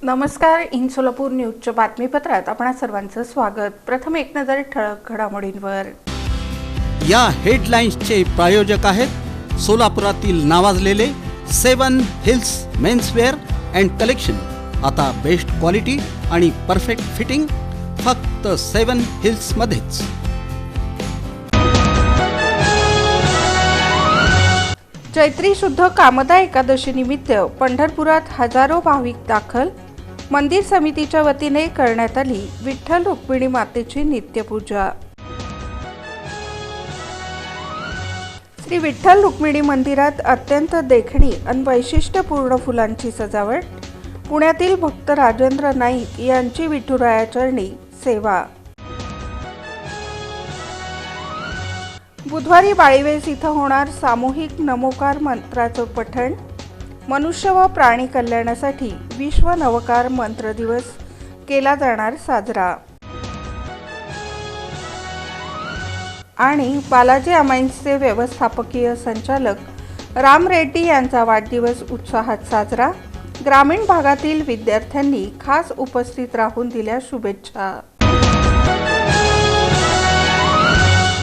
नमस्कार. इन सोलापूर न्यूजच्या बातमीपत्रात आपणा सर्वांचं स्वागत. प्रथम एक नजर ठळक घडामोडींवर. या हेडलाईन्सचे प्रायोजक आहेत सोलापुरातील नावाजलेले 7 हिल्स मेन्सवेअर अँड कलेक्शन. आता बेस्ट क्वालिटी आणि परफेक्ट फिटिंग फक्त 7 हिल्स मध्येच. चैत्री शुद्ध कामदा एकादशी निमित्त पंढरपुरात हजारो भाविक दाखल. मंदिर समितीच्या वतीने करण्यात आली विठ्ठल रुक्मिणी मातेची नित्यपूजा. श्री विठ्ठल रुक्मिणी मंदिरात अत्यंत देखणी आणि वैशिष्ट्यपूर्ण फुलांची सजावट. पुण्यातील भक्त राजेंद्र नाईक यांची विठुराया चरणी सेवा. बुधवारी बाळीवेस इथं होणार सामूहिक नमोकार मंत्राचं पठण. मनुष्य व प्राणी कल्याणासाठी विश्व नवकार मंत्र दिवस केला जाणार साजरा. आणि बालाजी अमाईन्सचे व्यवस्थापकीय संचालक राम रेड्डी यांचा वाढदिवस उत्साहात साजरा. ग्रामीण भागातील विद्यार्थ्यांनी खास उपस्थित राहून दिल्या शुभेच्छा.